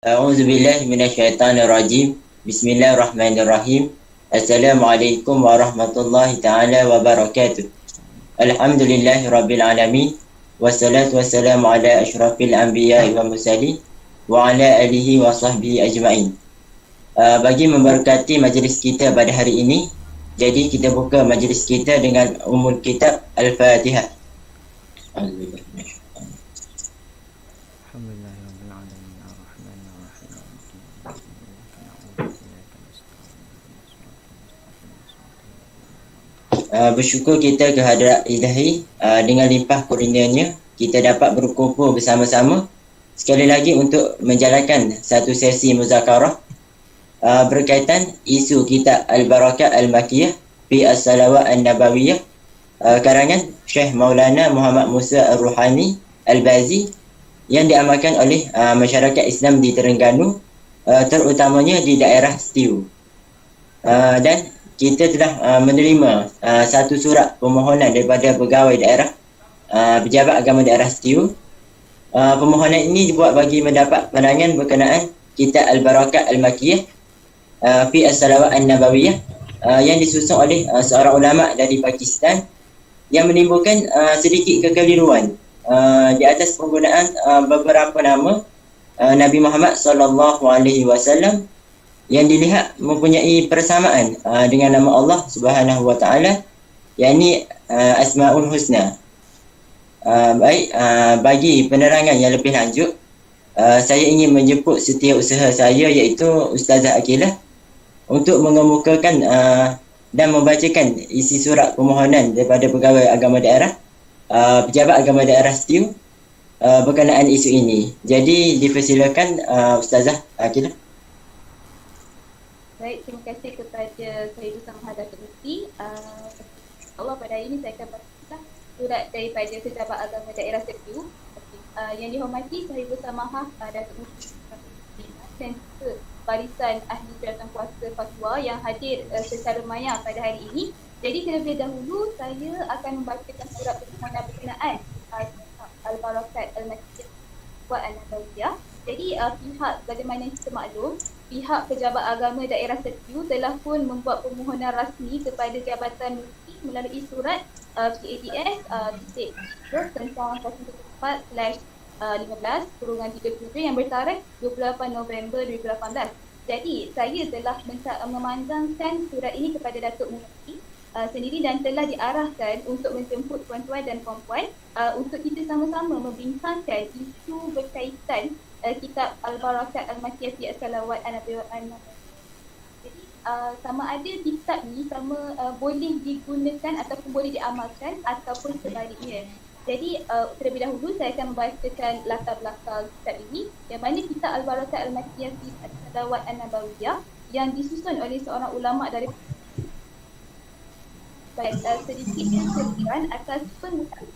A'udzu billahi minasyaitonir rajim. Bismillahirrahmanirrahim. Assalamualaikum warahmatullahi taala wabarakatuh. Alhamdulillahi rabbil alamin. Wassalatu wassalamu ala asyrafil anbiya'i wa mursalin wa ala alihi wa sahbihi ajma'in. Bagi memberkati majlis kita pada hari ini, jadi kita buka majlis kita dengan umul kitab Al-Fatihah. Bersyukur kita kehadrat Ilahi, dengan limpah kurnianya kita dapat berkumpul bersama-sama sekali lagi untuk menjalankan satu sesi muzakarah berkaitan isu kitab Al-Barakah Al-Makiyah fi As-Salawat An-Nabawiyah, karangan Syekh Maulana Muhammad Musa Ar-Ruhani Al-Bazi, yang diamalkan oleh masyarakat Islam di Terengganu, terutamanya di daerah Setiu. Dan kita telah menerima satu surat permohonan daripada pegawai daerah, pejabat agama daerah Setiu. Permohonan ini dibuat bagi mendapat pandangan berkenaan kitab Al-Barakah Al-Makiyah fi As-Salawat An-Nabawiyah, yang disusun oleh seorang ulama dari Pakistan, yang menimbulkan sedikit kekeliruan di atas penggunaan beberapa nama Nabi Muhammad SAW yang dilihat mempunyai persamaan dengan nama Allah Subhanahu wa taala, yakni Asmaul Husna. Bagi penerangan yang lebih lanjut, saya ingin menjemput setiausaha saya, iaitu Ustazah Akilah, untuk mengemukakan dan membacakan isi surat permohonan daripada pegawai agama daerah, pejabat agama daerah Setiu, berkenaan isu ini. Jadi dipersilakan Ustazah Akilah. Baik, terima kasih kepada Sayyidul Samad Datuk Mufti. Allah, pada hari ini saya akan baca surat daripada pejabat agama daerah Setiu. Yang dihormati Sayyidul Samad Datuk Mufti dan juga barisan ahli jawatan kuasa fatwa yang hadir secara maya pada hari ini. Jadi terlebih dahulu saya akan membacakan surat permohonan berkenaan Al-Barakat Al-Makiyah wa An-Nabawiyah. Jadi pihak, bagaimana kita maklum, pihak pejabat agama daerah Setiu telah pun membuat permohonan rasmi kepada Jabatan Mufti melalui surat PADS tentang 04/15/33 yang bertarikh 28 November 2018. Jadi saya telah memandangkan surat ini kepada Datuk Mufti sendiri dan telah diarahkan untuk menjemput tuan-tuan dan puan-puan untuk kita sama-sama membincangkan isu berkaitan kitab Al-Barakat Al-Makiyah fi As-Salawat An-Nabawiyah. Jadi sama ada kitab ni boleh digunakan ataupun boleh diamalkan ataupun sebaliknya. Jadi terlebih dahulu saya akan membacakan latar belakang kitab ini, yang mana kitab Al-Barakat Al-Makiyah fi As-Salawat An-Nabawiyah yang disusun oleh seorang ulama dari sedikit keseluruhan atas pengusahaan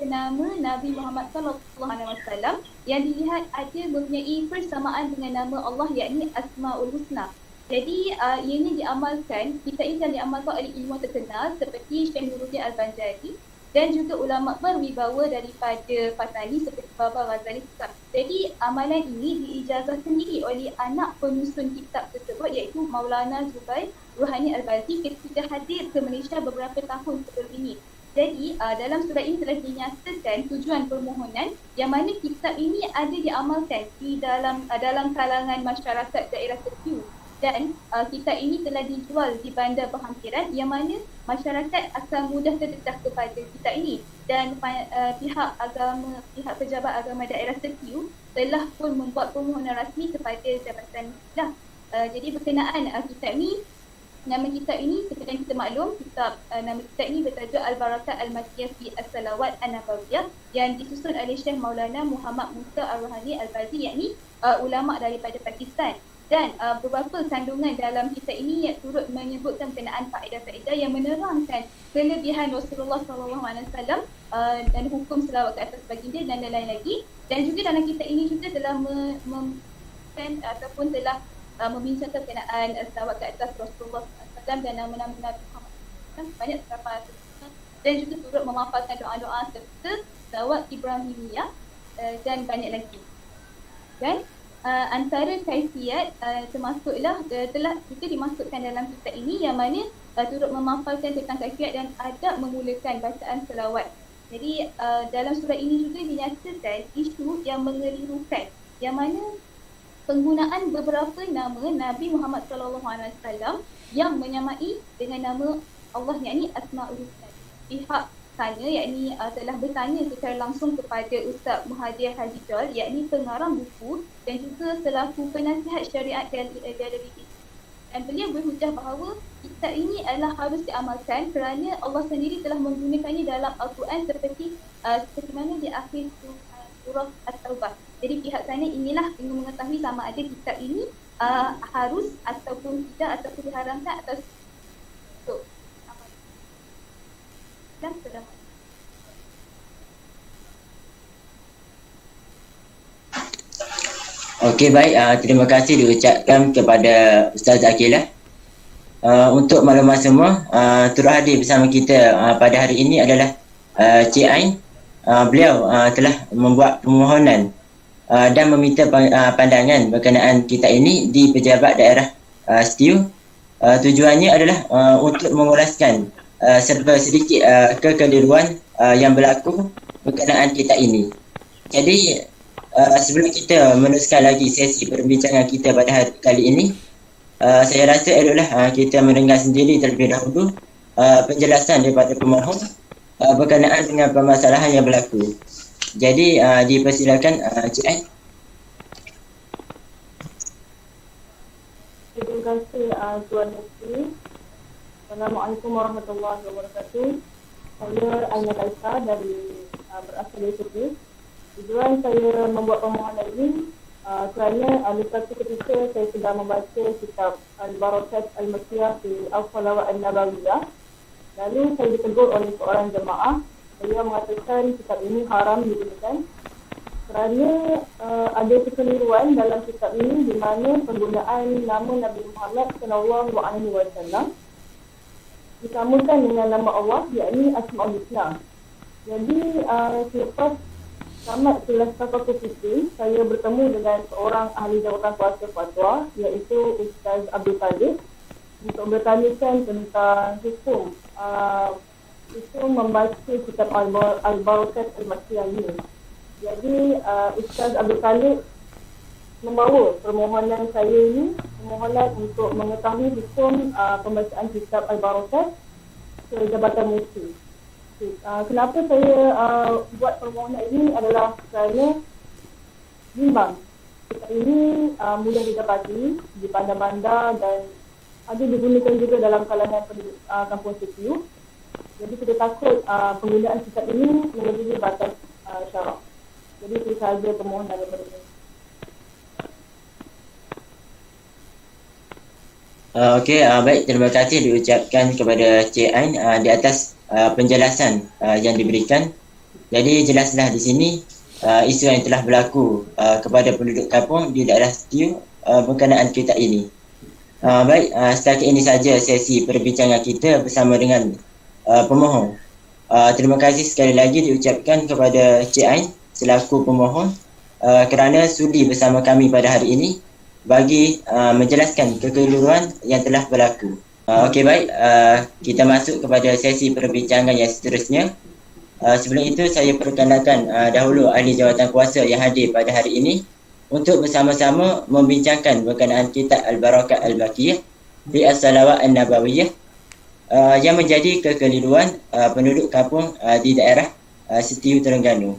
nama Nabi Muhammad SAW yang dilihat ada mempunyai persamaan dengan nama Allah, yakni Asmaul Husna. Jadi ini diamalkan, kita ini diamalkan oleh ilmuwan terkenal seperti Syekh Nuruddin Al-Banjari dan juga ulama berwibawa daripada Fatani seperti Baba Ghazali. Jadi amalan ini diijazah sendiri oleh anak penyusun kitab tersebut, iaitu Maulana Zubair Ruhani Al-Bazi, ketika hadir ke Malaysia beberapa tahun sebelum ini. Jadi dalam surat ini telah dinyatakan tujuan permohonan yang mana kitab ini ada diamalkan di dalam kalangan masyarakat daerah Setiu, dan kitab ini telah dijual di bandar berhampiran, yang mana masyarakat akan mudah terdedah kepada kitab ini, dan pihak pejabat agama daerah Setiu telah pun membuat permohonan rasmi kepada Jabatan Dah. Jadi berkenaan kitab ini, nama kitab ini seperti yang kita maklum, nama kitab ini bertajuk Al-Barakat Al-Makiyah fi As-Salawat An-Nabawiyah yang disusun oleh Syekh Maulana Muhammad Musa Ar-Ruhani Al-Bazi, yakni ulama daripada Pakistan. Dan beberapa kandungan dalam kitab ini yang turut menyebutkan berkenaan faedah-faedah yang menerangkan kelebihan Rasulullah SAW dan hukum selawat ke atas baginda dan lain-lain lagi. Dan juga dalam kitab ini juga telah membincangkan berkenaan selawat ke atas Rasulullah SAW dan nama-nama Nabi Muhammad SAW, banyak terdapat, dan juga turut memaparkan doa-doa serta selawat Ibrahimiyah dan banyak lagi. Dan antara kaifiat termasuklah telah kita dimasukkan dalam kitab ini yang mana turut memaparkan tentang kaifiat dan adab memulakan bacaan selawat. Jadi dalam surah ini juga dinyatakan isu yang mengelirukan yang mana penggunaan beberapa nama Nabi Muhammad SAW yang menyamai dengan nama Allah, yakni Asmaul Husna. Pihak sana yakni telah bertanya secara langsung kepada Ustaz Muhadir Hajijal, yakni pengarang buku dan juga selaku penasihat syariat dari dan beliau berhujah bahawa kitab ini adalah harus diamalkan kerana Allah sendiri telah menggunakannya dalam Al-Quran seperti mana di akhir surah At-Taubah. Jadi pihak sana inilah ingin mengetahui sama ada kitab ini harus ataupun tidak, ataupun diharamkan atau untuk dan selamat. Okey, baik. Terima kasih diucapkan kepada Ustaz Aqilah. Untuk maklumat semua, turut hadir bersama kita pada hari ini adalah Cik Ain. Beliau telah membuat permohonan dan meminta pandangan berkenaan kitab ini di Pejabat Daerah Setiu. Tujuannya adalah untuk mengulaskan serba sedikit kekeliruan yang berlaku berkenaan kitab ini. Jadi sebelum kita meneruskan lagi sesi perbincangan kita pada hari kali ini, saya rasa eloklah kita mendengar sendiri terlebih dahulu penjelasan daripada pemohon berkenaan dengan permasalahan yang berlaku. Jadi dipersilakan Cik Ain. Terima kasih Tuan Mufti. Assalamualaikum warahmatullahi wabarakatuh. Saya Aina Kaisa dari berasal dari Turki. Tujuan saya membuat permohonan ini kerana ada satu ketika saya sedang membaca kitab Al-Barakat Al-Makkiyah di Al-Salawat Al-Nabawiyah. Lalu saya ditegur oleh seorang jemaah. Beliau mengatakan kitab ini haram digunakan kerana ada kekeliruan dalam kitab ini di mana penggunaan nama Nabi Muhammad SAW disamakan dengan nama Allah, yakni Asmaul Husna. Jadi selepas tamat kelas Tafaqquh Fikih, saya bertemu dengan seorang ahli jawatan kuasa fatwa, iaitu Ustaz Abdul Talib, untuk bertanyakan tentang hukum membaca kitab Al-Barakat Al-Makkiyah ini. Jadi Ustaz Abdul Talib membawa permohonan saya ini, permohonan untuk mengetahui hukum pembacaan kitab Al-Barakat ke Jabatan Mufti. Kenapa saya buat permohonan ini adalah kerana bimbang kitab ini mudah didapati di bandar-bandar dan ada digunakan juga dalam kalangan penduduk kampung Setiu. Jadi kita takut penggunaan kitab ini melebihi batas syarak. Jadi itu sahaja permohonan daripada saya. Okey, baik, terima kasih diucapkan kepada Cik Ain di atas penjelasan yang diberikan. Jadi jelaslah di sini isu yang telah berlaku kepada penduduk kampung di daerah Setiu berkenaan kitab ini. Baik, setakat ini saja sesi perbincangan kita bersama dengan pemohon. Terima kasih sekali lagi diucapkan kepada Cik Ain selaku pemohon kerana sudi bersama kami pada hari ini bagi menjelaskan kekeliruan yang telah berlaku. Okey, baik, kita masuk kepada sesi perbincangan yang seterusnya. Sebelum itu saya perkenalkan dahulu ahli jawatan kuasa yang hadir pada hari ini untuk bersama-sama membincangkan berkenaan kitab Al-Barakat Al-Makkiyah di As-Salawat An-Nabawiyah yang menjadi kekeliruan penduduk kampung di daerah Setiu Terengganu.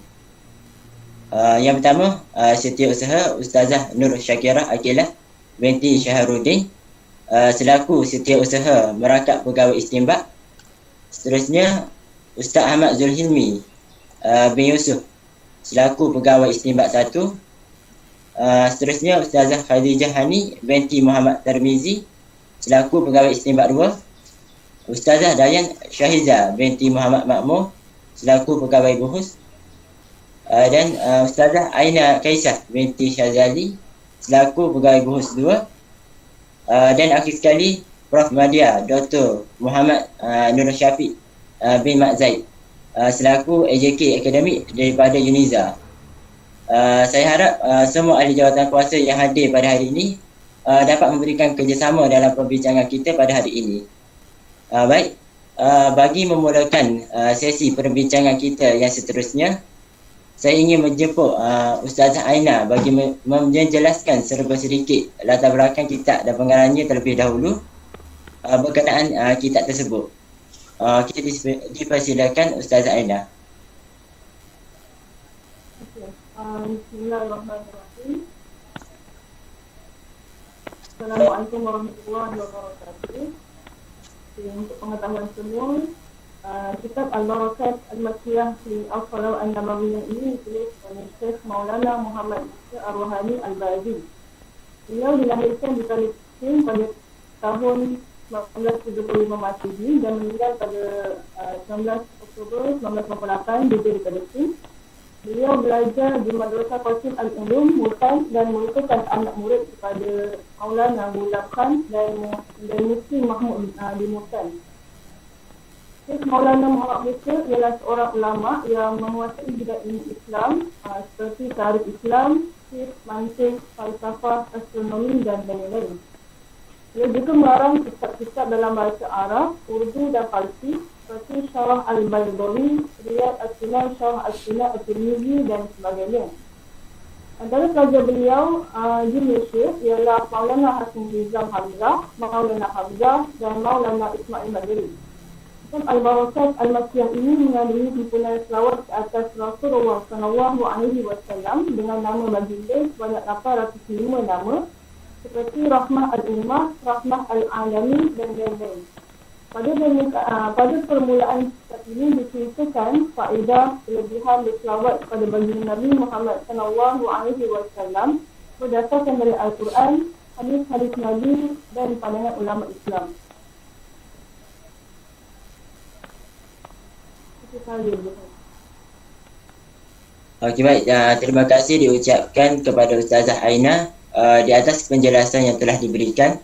Yang pertama, Setiausaha Ustazah Nur Syakirah Aqilah binti Syaharuddin selaku Setiausaha Merakak Pegawai Istinbat. Seterusnya, Ustaz Ahmad Zulhilmi bin Yusuf selaku Pegawai Istinbat 1. Seterusnya, Ustazah Khadijah Hani binti Muhammad Tarmizi selaku Pegawai Istinbat 2. Ustazah Dayan Syahiza binti Muhammad Makmur selaku Pegawai Buhus. Dan Ustazah Aina Kaisah binti Syazali selaku Pegawai Buhus 2. Dan akhir sekali Prof. Madya Dr. Muhammad Nur Syafiq bin Mak Zaid selaku AJK Akademik daripada UNIZA. Saya harap semua ahli jawatan kuasa yang hadir pada hari ini dapat memberikan kerjasama dalam perbincangan kita pada hari ini. Baik, bagi memulakan sesi perbincangan kita yang seterusnya, saya ingin menjemput Ustazah Aina bagi menjelaskan serba sedikit latar belakang kitab dan pengarangnya terlebih dahulu berkenaan kitab tersebut. Kita dipersilakan Ustazah Aina. Bismillahirrahmanirrahim. Assalamualaikum warahmatullahi wabarakatuh. Untuk pengetahuan semua, kitab Al-Barakat Al-Makkiyah di Al-Falau An-Nabawiyah ini ditulis oleh Syekh Maulana Muhammad Musa Ar-Ruhani Al-Bazi. Beliau dilahirkan di Palestin pada tahun 1975 Masehi dan meninggal pada 19 Oktober 1998 di Palestin. Beliau belajar di Madrasah Qasim Al-Ulum, Multan dan merupakan anak murid kepada Maulana Ghulam Khan dan Mufti Mahmud di Multan. Syekh Maulana Muhammad Musa ialah seorang ulama yang menguasai bidang ilmu Islam seperti tarikh Islam, fiqh, mantiq, falsafah, astronomi dan lain-lain. Ia juga mengarang kitab-kitab dalam bahasa Arab, Urdu dan Farsi seperti Syarah Al-Baydawi, Riyad As-Sunan, Syarah As-Sunan At-Tirmizi dan sebagainya. Antara pelajar beliau di Malaysia ialah Maulana Hasim Rizal Hamzah, Maulana Hamzah dan Maulana Ismail Madri. Kitab Al-Barakat Al-Makkiyah ini mengandungi kumpulan selawat ke atas Rasulullah SAW dengan nama baginda sebanyak 805 nama seperti Rahmah Al-Ummah, Rahmah Al-Alami dan lain-lain. Pada permulaan kitab ini diceritakan faedah kelebihan berselawat kepada baginda Nabi Muhammad SAW berdasarkan dari Al-Quran, hadis-hadis Nabi dan pandangan ulama Islam. Okey, baik. Terima kasih diucapkan kepada Ustazah Aina di atas penjelasan yang telah diberikan.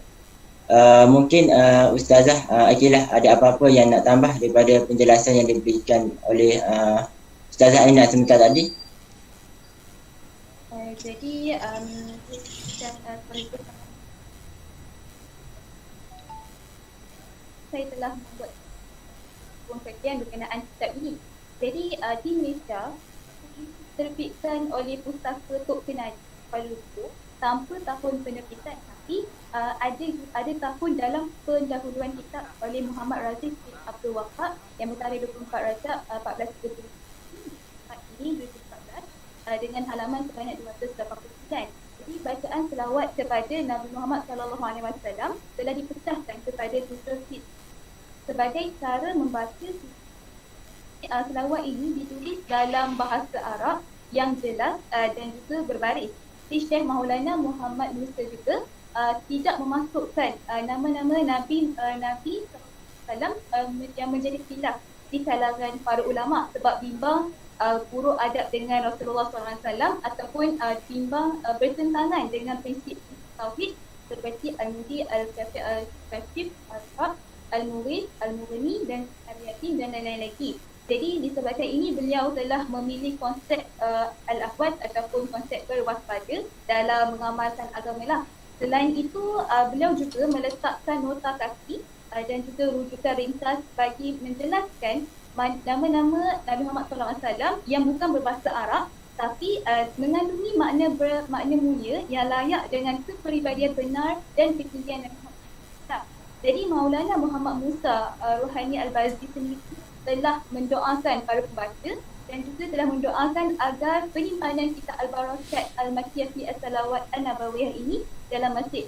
Mungkin Ustazah Akilah ada apa-apa yang nak tambah daripada penjelasan yang diberikan oleh Ustazah Aina sebentar tadi? Jadi saya telah membuat kajian berkenaan kitab ini. Jadi di Malaysia terbitkan oleh Pustaka Tok Kenadi Kuala Lumpur tanpa tahun penerbitan, tapi ada tahun dalam pendahuluan kitab oleh Muhammad Razif bin Abdul Wahab yang bertarikh 24 Rajab 1430 ini 2014 dengan halaman sebanyak 289. Jadi bacaan selawat kepada Nabi Muhammad SAW telah dipecahkan kepada 3 sit sebagai cara membaca. Selawat ini ditulis dalam bahasa Arab yang jelas dan juga berbaris. Syekh Maulana Muhammad Musa juga tidak memasukkan nama-nama Nabi SAW yang menjadi khilaf di kalangan para ulama sebab bimbang buruk adab dengan Rasulullah SAW ataupun bimbang bertentangan dengan prinsip tauhid seperti Al-Mudi, Al-Kafi, Al-Kafif, Al-Haq, Al-Murid, Al-Mughni dan Al-Yatim dan lain-lain lagi. Jadi disebabkan ini beliau telah memilih konsep al-ahwad ataupun konsep berwaspada dalam mengamalkan agama lah. Selain itu beliau juga meletakkan nota kaki dan juga rujukan ringkas bagi menjelaskan nama-nama Nabi Muhammad SAW yang bukan berbahasa Arab tapi mengandungi makna mulia yang layak dengan kepribadian benar dan ketinggian Nabi Muhammad SAW. Jadi Maulana Muhammad Musa Ruhani Al-Bazi sendiri telah mendoakan para pembaca dan juga telah mendoakan agar penyimpanan kitab Al-Barakat Al-Makkiyah fi As-Salawat An-Nabawiyah ini dalam Masjid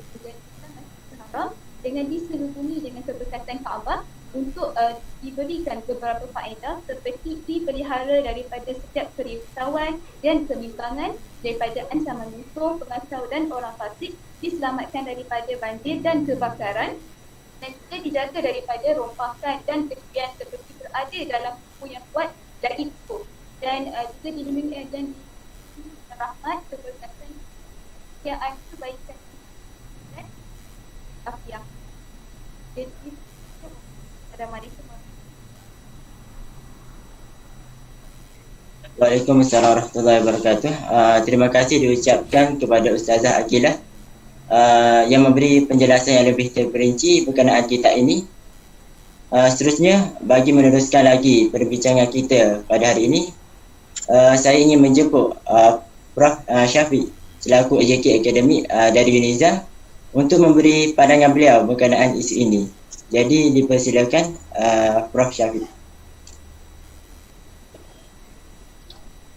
Haram dengan diserubungi dengan keberkatan Kaabah untuk diberikan beberapa faedah seperti dipelihara daripada setiap kerisauan dan kebimbangan, daripada ancaman musuh, pengacau dan orang fasik, diselamatkan daripada banjir dan kebakaran, dan juga dijaga daripada rompakan dan kerugian seperti berada dalam buku yang kuat dari buku, dan juga dilindungi dan rahmat keberkatan yang ada kebaikan dan afiah. Jadi Assalamualaikum. Waalaikumsalam warahmatullahi wabarakatuh. Terima kasih diucapkan kepada Ustazah Akilah yang memberi penjelasan yang lebih terperinci berkenaan kitab ini. Seterusnya, bagi meneruskan lagi perbincangan kita pada hari ini, saya ingin menjemput Prof. Syafiq selaku AJK Akademik dari UNIZA untuk memberi pandangan beliau berkenaan isu ini. Jadi dipersilakan Prof. Syafiq.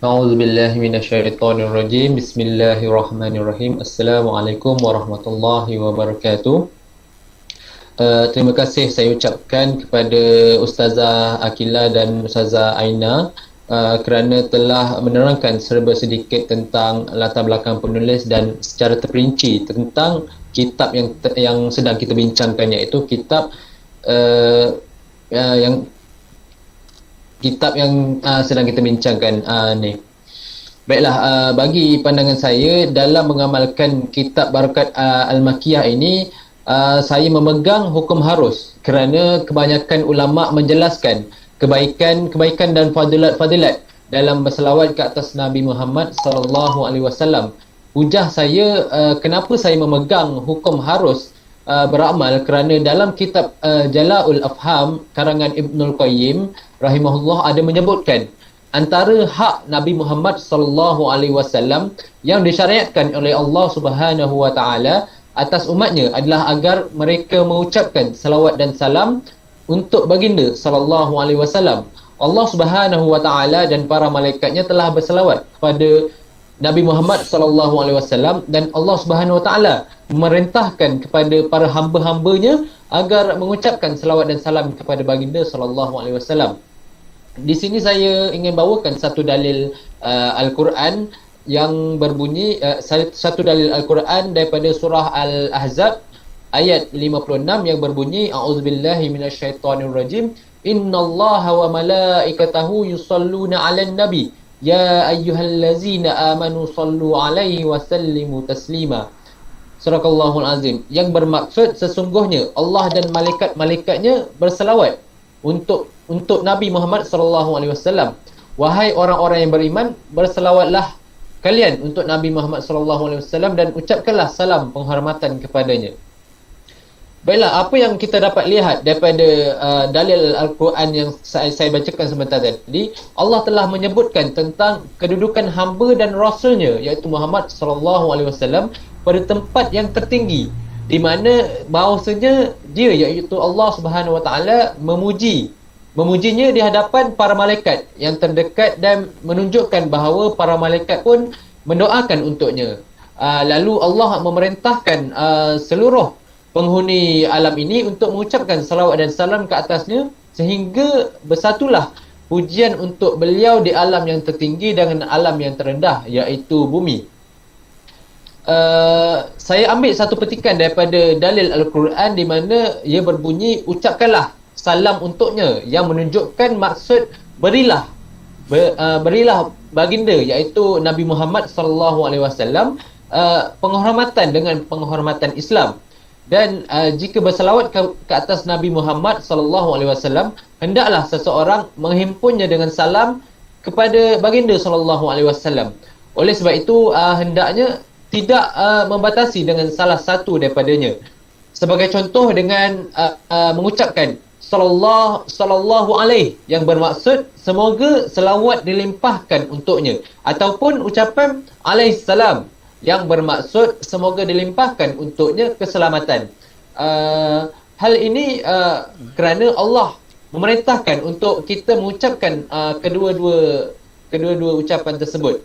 A'udzubillahi minasyaitonirrajim. Bismillahirrahmanirrahim. Assalamualaikum warahmatullahi wabarakatuh. Terima kasih saya ucapkan kepada Ustazah Akilah dan Ustazah Aina kerana telah menerangkan serba sedikit tentang latar belakang penulis dan secara terperinci tentang kitab yang sedang kita bincangkan, iaitu kitab yang sedang kita bincangkan ni. Baiklah, bagi pandangan saya dalam mengamalkan kitab Barakat Al-Makkiyah ini, saya memegang hukum harus kerana kebanyakan ulama menjelaskan kebaikan dan fadilat dalam berselawat ke atas Nabi Muhammad sallallahu alaihi wasallam. Hujah saya kenapa saya memegang hukum harus beramal, kerana dalam kitab Jala'ul Afham karangan Ibnul Qayyim rahimahullah ada menyebutkan antara hak Nabi Muhammad sallallahu alaihi wasallam yang disyariatkan oleh Allah Subhanahu wa taala atas umatnya adalah agar mereka mengucapkan salawat dan salam untuk baginda sallallahu alaihi wasallam. Allah Subhanahu wa taala dan para malaikatnya telah berselawat kepada Nabi Muhammad sallallahu alaihi wasallam, dan Allah Subhanahu wa taala memerintahkan kepada para hamba-hambanya agar mengucapkan selawat dan salam kepada baginda sallallahu alaihi wasallam. Di sini saya ingin bawakan satu dalil Al-Quran yang berbunyi satu dalil Al-Quran daripada surah Al-Ahzab ayat 56 yang berbunyi a'udzubillahi minasyaitonirrajim innallaha wa malaikatahu yusalluna 'alan nabi ya ayyuhallazina amanu sallu 'alaihi wa sallimu taslima. Surahul Azim, yang bermaksud sesungguhnya Allah dan malaikat-malaikatnya berselawat untuk Nabi Muhammad sallallahu alaihi wasallam. Wahai orang-orang yang beriman, berselawatlah kalian untuk Nabi Muhammad sallallahu alaihi wasallam dan ucapkanlah salam penghormatan kepadanya. Baiklah, apa yang kita dapat lihat daripada dalil Al-Quran yang saya bacakan sebentar tadi, Allah telah menyebutkan tentang kedudukan hamba dan rasulnya, iaitu Muhammad sallallahu alaihi wasallam, pada tempat yang tertinggi, di mana bahawasanya dia, iaitu Allah Subhanahu wa taala, memujinya di hadapan para malaikat yang terdekat dan menunjukkan bahawa para malaikat pun mendoakan untuknya. Lalu Allah memerintahkan seluruh penghuni alam ini untuk mengucapkan salawat dan salam ke atasnya, sehingga bersatulah pujian untuk beliau di alam yang tertinggi dengan alam yang terendah, iaitu bumi. Saya ambil satu petikan daripada dalil Al-Quran di mana ia berbunyi ucapkanlah salam untuknya, yang menunjukkan maksud berilah baginda, iaitu Nabi Muhammad sallallahu alaihi wasallam penghormatan dengan penghormatan Islam. Dan jika berselawat ke atas Nabi Muhammad sallallahu alaihi wasallam, hendaklah seseorang menghimpunnya dengan salam kepada baginda sallallahu alaihi wasallam. Oleh sebab itu hendaknya tidak membatasi dengan salah satu daripadanya. Sebagai contoh dengan mengucapkan sallallahu alaihi, yang bermaksud semoga selawat dilimpahkan untuknya, ataupun ucapan alaihi salam yang bermaksud semoga dilimpahkan untuknya keselamatan. Hal ini kerana Allah memerintahkan untuk kita mengucapkan kedua-dua ucapan tersebut.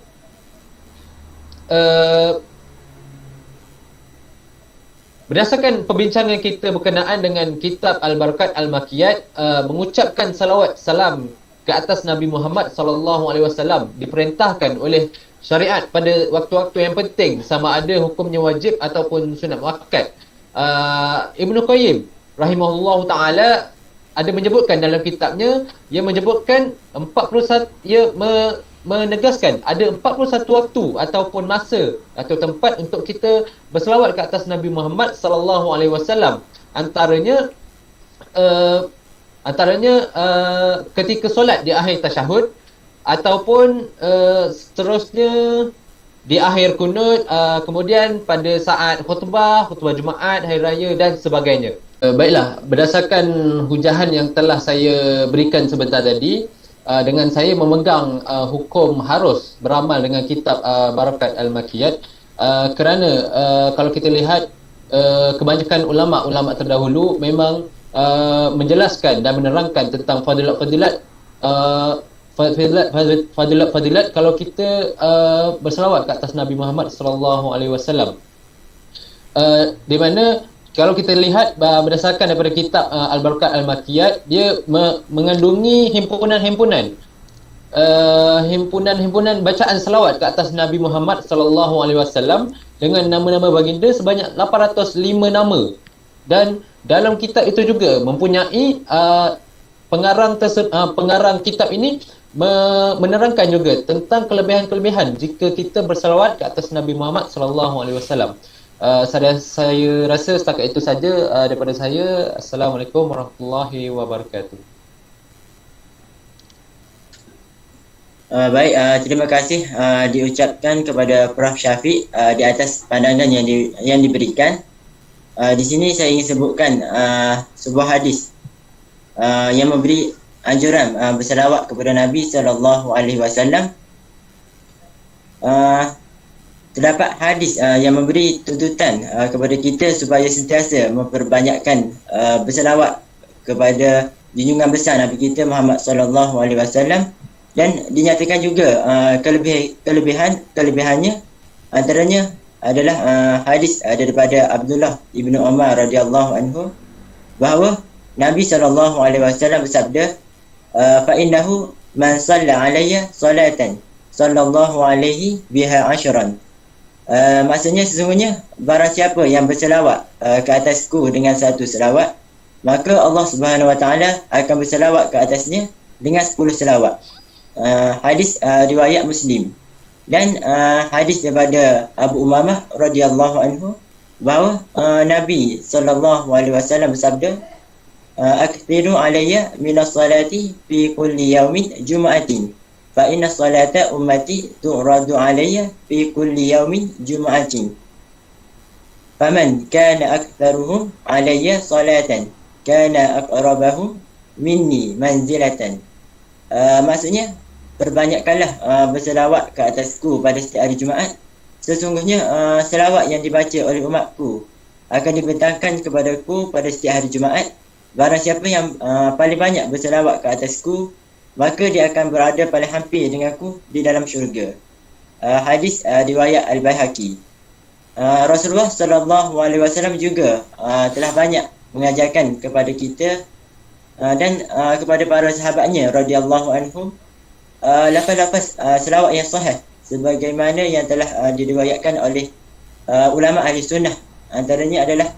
Berdasarkan perbincangan kita berkenaan dengan kitab Al-Barakat Al-Makkiyat, mengucapkan salawat salam ke atas Nabi Muhammad sallallahu alaihi wasallam diperintahkan oleh syariat pada waktu-waktu yang penting, sama ada hukumnya wajib ataupun sunat muakkad. Ibnu Qayyim rahimahullahu taala ada menyebutkan dalam kitabnya, ia menyebutkan 41, ia menegaskan ada 41 waktu ataupun masa atau tempat untuk kita berselawat ke atas Nabi Muhammad sallallahu alaihi wasallam. Antaranya ketika solat di akhir tasyahud, ataupun seterusnya di akhir kunut, kemudian pada saat khutbah Jumaat, hari raya dan sebagainya. Baiklah, berdasarkan hujahan yang telah saya berikan sebentar tadi, dengan saya memegang hukum harus beramal dengan kitab Barakat Al-Makiyat, kerana kalau kita lihat kebanyakan ulama-ulama terdahulu memang menjelaskan dan menerangkan tentang fadilat-fadilat fadilat kalau kita berselawat ke atas Nabi Muhammad sallallahu alaihi wasallam, di mana kalau kita lihat berdasarkan daripada kitab Al-Barakat Al-Makiyat, dia mengandungi himpunan-himpunan bacaan selawat ke atas Nabi Muhammad sallallahu alaihi wasallam dengan nama-nama baginda sebanyak 805 nama. Dan dalam kitab itu juga mempunyai pengarang kitab ini menerangkan juga tentang kelebihan-kelebihan jika kita berselawat ke atas Nabi Muhammad sallallahu alaihi wasallam. Saya rasa setakat itu saja daripada saya. Assalamualaikum warahmatullahi wabarakatuh. Baik, terima kasih diucapkan kepada Prof. Syafiq di atas pandangan yang diberikan. Di sini saya ingin sebutkan sebuah hadis yang memberi anjuran berselawat kepada Nabi sallallahu alaihi wasallam. Terdapat hadis yang memberi tuntutan kepada kita supaya sentiasa memperbanyakkan berselawat kepada junjungan besar Nabi kita Muhammad sallallahu alaihi wasallam, dan dinyatakan juga kelebihannya. Antaranya adalah hadis daripada Abdullah ibnu Umar radhiyallahu anhu bahawa Nabi sallallahu alaihi wasallam bersabda, fa innahu man shalla alayya salatan sallallahu alaihi biha ashran. Maksudnya sesungguhnya barang siapa yang berselawat ke atasku dengan satu selawat, maka Allah Subhanahu Wa Taala akan berselawat ke atasnya dengan 10 selawat. Hadis riwayat Muslim. Dan hadis daripada Abu Umamah radhiyallahu anhu bahawa Nabi sallallahu alaihi wasallam bersabda, aktsiru alayya minas salati fi kulli yaumin jum'atin fa inna salata ummati tu'radu alayya fi kulli yaumin jum'atin faman kana aktsaruhum alayya salatan kana aqrabahum minni manzilatan. Maksudnya perbanyakkanlah berselawat ke atasku pada setiap hari Jumaat. Sesungguhnya selawat yang dibaca oleh umatku akan dibentangkan kepadaku pada setiap hari Jumaat. Barang siapa yang paling banyak berselawat ke atasku, maka dia akan berada paling hampir denganku di dalam syurga. Hadis riwayat Al-Baihaqi. Rasulullah sallallahu alaihi wasallam juga telah banyak mengajarkan kepada kita dan kepada para sahabatnya radhiyallahu anhum lafaz-lafaz selawat yang sahih sebagaimana yang telah diriwayatkan oleh ulama ahli sunnah. Antaranya adalah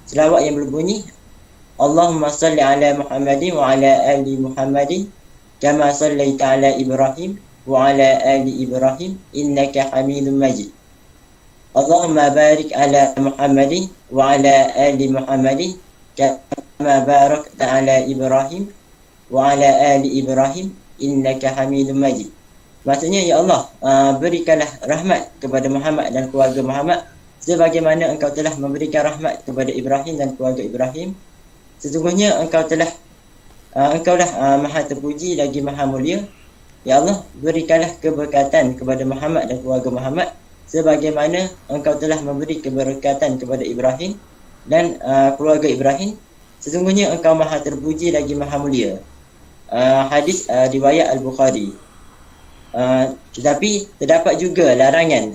selawat yang berbunyi, Allahumma salli ala Muhammadin wa ala ali Muhammadin kama sallaita ala Ibrahim wa ala ali Ibrahim innaka Hamidum Majid. Allahumma barik ala Muhammadin wa ala ali Muhammadin kama barakta ala Ibrahim wa ala ali Ibrahim innaka Hamidum Majid. Maksudnya, ya Allah, berikanlah rahmat kepada Muhammad dan keluarga Muhammad sebagaimana engkau telah memberikan rahmat kepada Ibrahim dan keluarga Ibrahim. Sesungguhnya engkaulah maha terpuji lagi maha mulia. Ya Allah, berikanlah keberkatan kepada Muhammad dan keluarga Muhammad sebagaimana engkau telah memberi keberkatan kepada Ibrahim dan keluarga Ibrahim. Sesungguhnya engkau maha terpuji lagi maha mulia. Hadis riwayat Al-Bukhari. Tetapi terdapat juga larangan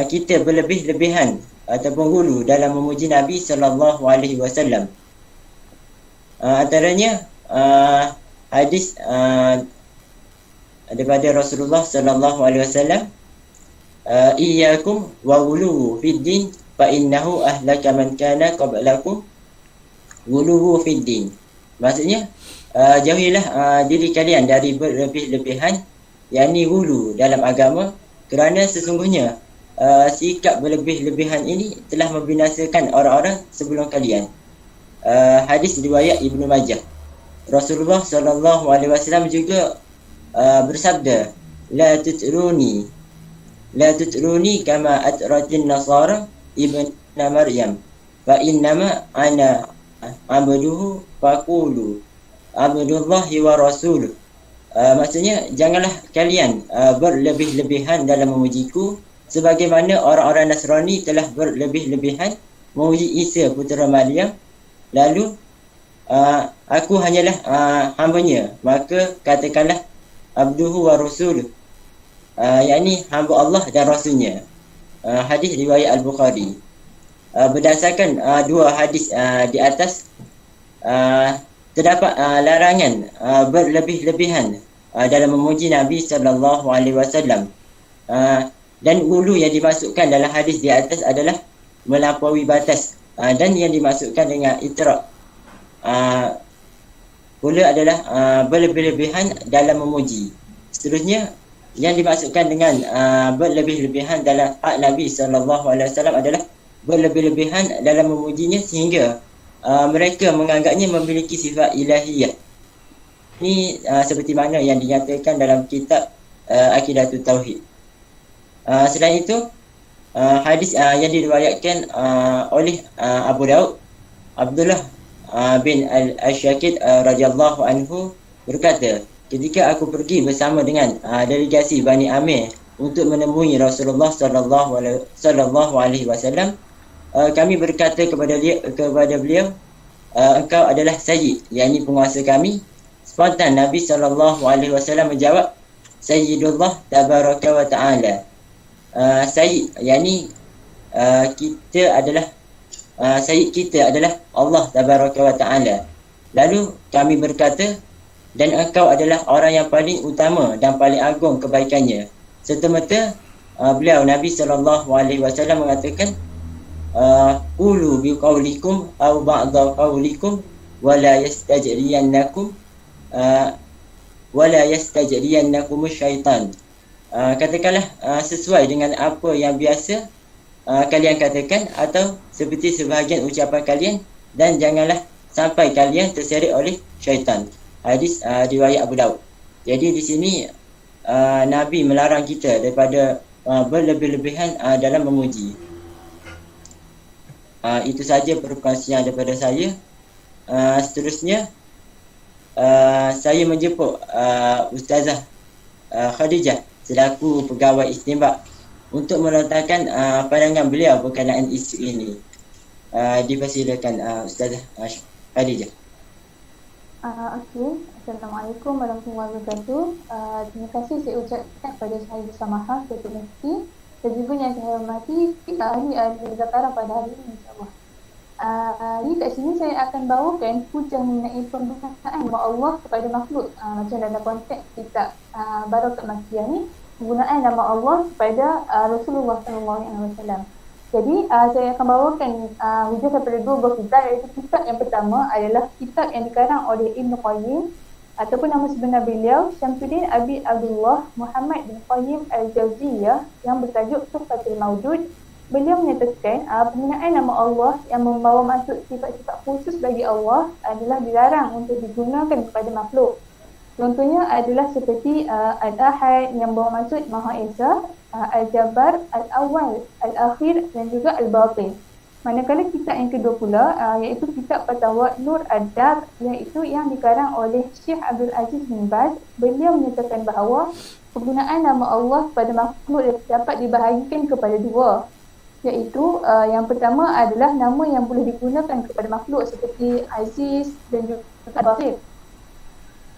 kita berlebih-lebihan ataupun hulu dalam memuji Nabi sallallahu alaihi wasallam. Antaranya hadis daripada Rasulullah sallallahu alaihi wasallam, iyyakum wa ghuluwu fid din fa innahu ahlaka man kana qablakum ghuluwu fid din. Maksudnya jauhilah diri kalian dari berlebih-lebihan, yakni ghulu dalam agama, kerana sesungguhnya sikap berlebih-lebihan ini telah membinasakan orang-orang sebelum kalian. Hadis riwayat Ibnu Majah. Rasulullah sallallahu alaihi wasallam juga bersabda, la tutruni kama atratin nasara ibn Maryam fa innama ana abduhu faqulu abdullahi wa rasuluh. Maksudnya janganlah kalian berlebih-lebihan dalam memujiku sebagaimana orang-orang Nasrani telah berlebih-lebihan memuji Isa putera Maryam, lalu aku hanyalah hambanya, maka katakanlah abduhu wa rasuluh, yakni hamba Allah dan rasulnya. Hadis riwayat Al-Bukhari. Berdasarkan dua hadis di atas, terdapat larangan berlebih-lebihan dalam memuji Nabi sallallahu alaihi wasallam. Dan ulu yang dimasukkan dalam hadis di atas adalah melampaui batas, dan yang dimasukkan dengan itraq pula adalah berlebih-lebihan dalam memuji. Seterusnya, yang dimasukkan dengan berlebih-lebihan dalam hak Nabi sallallahu alaihi wasallam adalah berlebih-lebihan dalam memujinya sehingga mereka menganggapnya memiliki sifat ilahiyah. Ini seperti mana yang dinyatakan dalam kitab Aqidatul Tauhid. Selain itu, hadis yang diriwayatkan oleh Abu Daud, Abdullah bin Al-Syakid radhiyallahu anhu berkata, ketika aku pergi bersama dengan delegasi Bani Amir untuk menemui Rasulullah sallallahu alaihi wasallam, kami berkata kepada beliau, engkau adalah sayyid, yakni penguasa kami. Spontan Nabi sallallahu alaihi wasallam menjawab, Sayyidullah tabaraka wa ta'ala. Sayyid, yakni kita adalah sayyid kita adalah Allah tabaraka wa ta'ala. Lalu kami berkata, dan engkau adalah orang yang paling utama dan paling agung kebaikannya. Serta-merta beliau Nabi sallallahu alaihi wasallam mengatakan, qulu bi qawlikum aw ba'dha qawlikum wala yastajriyannakum syaitan. Katakanlah sesuai dengan apa yang biasa kalian katakan atau seperti sebahagian ucapan kalian, dan janganlah sampai kalian terseret oleh syaitan. Hadis riwayat Abu Daud. Jadi di sini Nabi melarang kita daripada berlebih-lebihan dalam memuji. Itu saja perkongsian daripada saya. Seterusnya saya menjemput Ustazah Khadijah selaku pegawai istinbat untuk melontarkan pandangan beliau berkenaan isu ini. Dipersilakan Ustazah Khadijah. Okey. Assalamualaikum warahmatullahi wabarakatuh. Terima kasih saya ucapkan kepada saya bersama Ketua Mufti dan juga yang saya hormati ahli Zakarah pada hari ini, insyaAllah. Di kat sini saya akan bawakan hujah mengenai penggunaan nama Allah kepada makhluk. Macam dalam konteks kitab Barakat Makiyah ni, penggunaan nama Allah kepada Rasulullah SAW. Jadi saya akan bawakan hujah daripada dua buah kitab, iaitu kitab yang pertama adalah kitab yang dikarang oleh Ibn Qayyim ataupun nama sebenar beliau Syamsuddin Abi Abdullah Muhammad bin Qayyim Al-Jauziyah yang bertajuk Tuhfatul Mawjud. Beliau menyatakan penggunaan nama Allah yang membawa maksud sifat-sifat khusus bagi Allah adalah dilarang untuk digunakan kepada makhluk. Contohnya adalah seperti Al-Ahad yang membawa maksud Maha Esa, Al-Jabbar, Al-Awwal, Al-Akhir dan juga Al-Batin. Manakala kitab yang kedua pula iaitu kitab Fatawa Nur Ad-Dar, iaitu yang dikarang oleh Syekh Abdul Aziz bin Baz. Beliau menyatakan bahawa penggunaan nama Allah pada makhluk dapat dibahagikan kepada dua, iaitu yang pertama adalah nama yang boleh digunakan kepada makhluk seperti Aziz dan juga Al-Batin,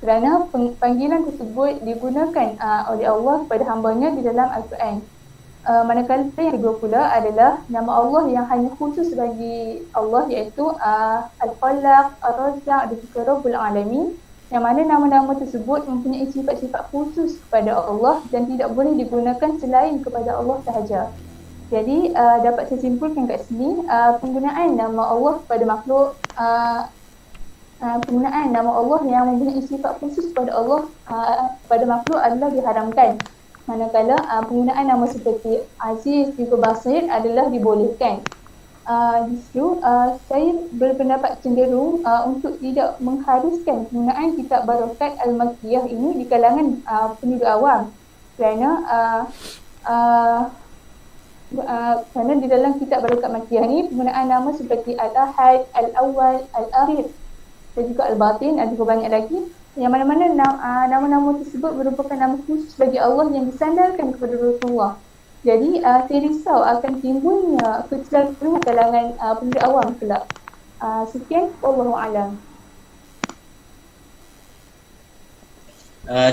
kerana panggilan tersebut digunakan oleh Allah kepada hambanya di dalam Al-Quran. Manakala yang kedua pula adalah nama Allah yang hanya khusus bagi Allah, iaitu Al-Khalaq, Ar-Razzaq dan juga Rabbul Alamin, yang mana nama-nama tersebut mempunyai sifat-sifat khusus kepada Allah dan tidak boleh digunakan selain kepada Allah sahaja. Jadi dapat saya simpulkan kat sini, penggunaan nama Allah kepada makhluk, penggunaan nama Allah yang mempunyai sifat khusus pada Allah pada makhluk adalah diharamkan. Manakala penggunaan nama seperti Aziz juga Basir adalah dibolehkan. Justru saya berpendapat cenderung untuk tidak mengharuskan penggunaan kitab Barokat Al-Makkiyah ini di kalangan penduduk awam, kerana kerana di dalam kitab Barokat Makkiyah ni penggunaan nama seperti Al-Ahad, Al-Awwal, Al-Akhir dan juga Al-Batin, ada banyak lagi, yang mana-mana nama-nama tersebut merupakan nama khusus bagi Allah yang disandarkan kepada Rasulullah. Jadi saya risau akan timbulnya kecelakaan kalangan penduduk awam pula. Sekian, wallahu a'lam.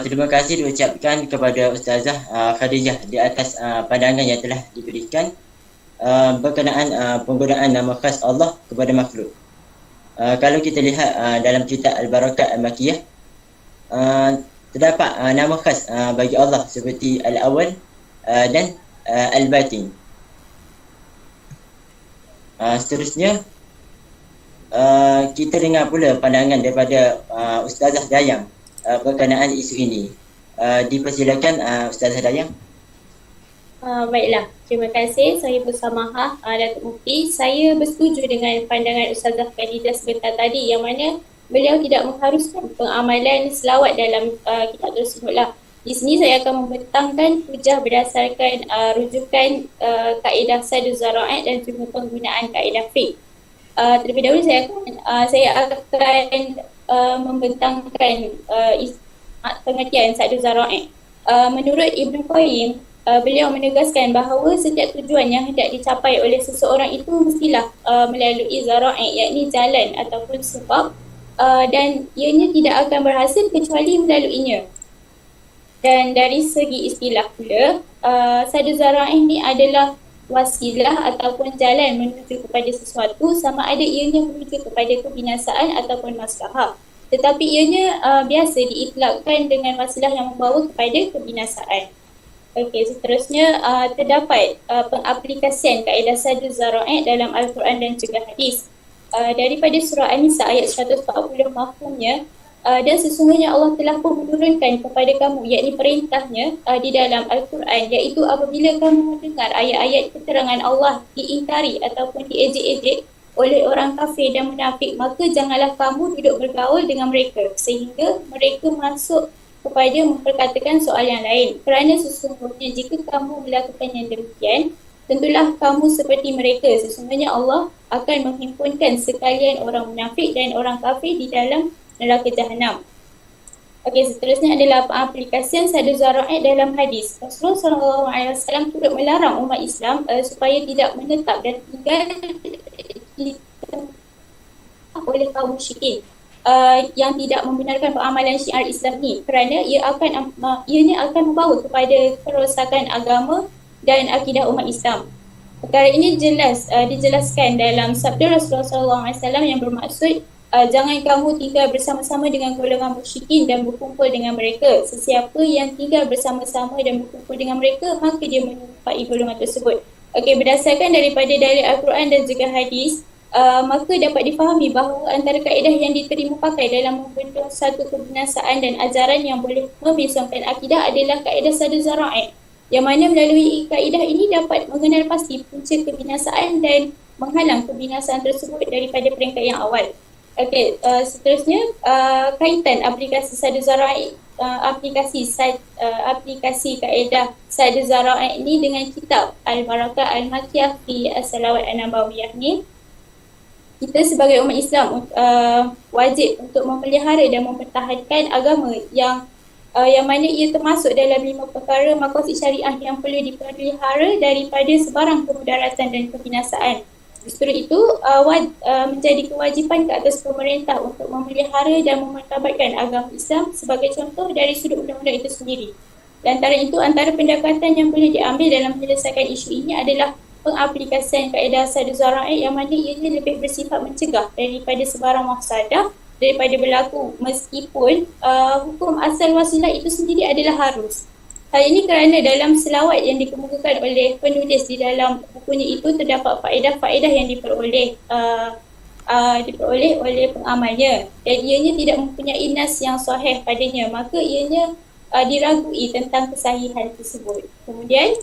Terima kasih diucapkan kepada Ustazah Khadijah di atas pandangan yang telah diberikan berkenaan penggunaan nama khas Allah kepada makhluk. Kalau kita lihat dalam kitab Al-Barakat Al-Makkiyah, terdapat nama khas bagi Allah seperti Al-Awwal dan Al-Batin. Seterusnya, kita dengar pula pandangan daripada Ustazah Dayang berkenaan isu ini. Dipersilakan Ustazah Dayang. Baiklah, terima kasih. Saya bersama Datuk Mufti. Saya bersetuju dengan pandangan Ustazah Khadijah sebentar tadi, yang mana beliau tidak mengharuskan pengamalan selawat dalam kitab tersebutlah. Di sini saya akan membentangkan hujah berdasarkan rujukan kaedah Saddu Zara'i dan juga penggunaan kaedah fiqh. Terlebih dahulu saya akan membentangkan pengertian Saddu Zara'i. Menurut Ibn Qayyim, beliau menegaskan bahawa setiap tujuan yang hendak dicapai oleh seseorang itu mestilah melalui zara'i, yakni jalan ataupun sebab, dan ianya tidak akan berhasil kecuali melaluinya. Dan dari segi istilah pula, Saddu Zara'i ini adalah wasilah ataupun jalan menuju kepada sesuatu, sama ada ianya menuju kepada kebinasaan ataupun maslahah. Tetapi ianya biasa diitlakkan dengan wasilah yang membawa kepada kebinasaan. Okey, seterusnya terdapat pengaplikasian kaedah Saddu Zara'i dalam Al-Quran dan juga hadis. Daripada surah An-Nisa ayat 140 mafhumnya, dan sesungguhnya Allah telah pun menurunkan kepada kamu, yakni perintahnya di dalam Al-Quran, iaitu apabila kamu mendengar ayat-ayat keterangan Allah diingkari ataupun diejek-ejek oleh orang kafir dan munafik, maka janganlah kamu duduk bergaul dengan mereka sehingga mereka masuk kepada memperkatakan soal yang lain. Kerana sesungguhnya jika kamu melakukan yang demikian, tentulah kamu seperti mereka. Sesungguhnya Allah akan menghimpunkan sekalian orang munafik dan orang kafir di dalam neraka Jahannam. Okey, seterusnya adalah pengaplikasian Saddu Zara'i dalam hadis. Rasulullah SAW turut melarang umat Islam supaya tidak menetap dan tinggal oleh kaum musyrikin yang tidak membenarkan pengamalan syiar Islam ni, kerana ianya akan membawa kepada kerosakan agama dan akidah umat Islam. Perkara ini dijelaskan dalam sabda Rasulullah SAW yang bermaksud, jangan kamu tinggal bersama-sama dengan golongan musyrikin dan berkumpul dengan mereka. Sesiapa yang tinggal bersama-sama dan berkumpul dengan mereka, maka dia menyerupai golongan tersebut. Okey, berdasarkan daripada dalil Al-Quran dan juga hadis, maka dapat difahami bahawa antara kaedah yang diterima pakai dalam membendung satu kebinasaan dan ajaran yang boleh membesarkan akidah adalah kaedah Saddu Zara'i, yang mana melalui kaedah ini dapat mengenal pasti punca kebinasaan dan menghalang kebinasaan tersebut daripada peringkat yang awal. Okey, seterusnya kaitan aplikasi Saddu Zara'i, aplikasi kaedah Saddu Zara'i ini dengan kitab Al-Barakat Al-Makkiyah fi As-Salawat An-Nabawiyah ni, kita sebagai umat Islam wajib untuk memelihara dan mempertahankan agama yang mana ia termasuk dalam 5 perkara maqasid syariah yang perlu dipelihara daripada sebarang kemudaratan dan kebinasaan. Justru itu menjadi kewajipan ke atas pemerintah untuk memelihara dan memartabatkan agama Islam sebagai contoh dari sudut undang-undang itu sendiri. Dan antara pendekatan yang boleh diambil dalam menyelesaikan isu ini adalah pengaplikasian kaedah Saddu Zara'i, yang mana ianya lebih bersifat mencegah daripada sebarang mafsadah daripada berlaku, meskipun hukum asal wasilah itu sendiri adalah harus. Hal ini kerana dalam selawat yang dikemukakan oleh penulis di dalam bukunya itu terdapat faedah-faedah yang diperoleh oleh pengamalnya, dan ianya tidak mempunyai nas yang sahih padanya, maka ianya diragui tentang kesahihan tersebut. Kemudian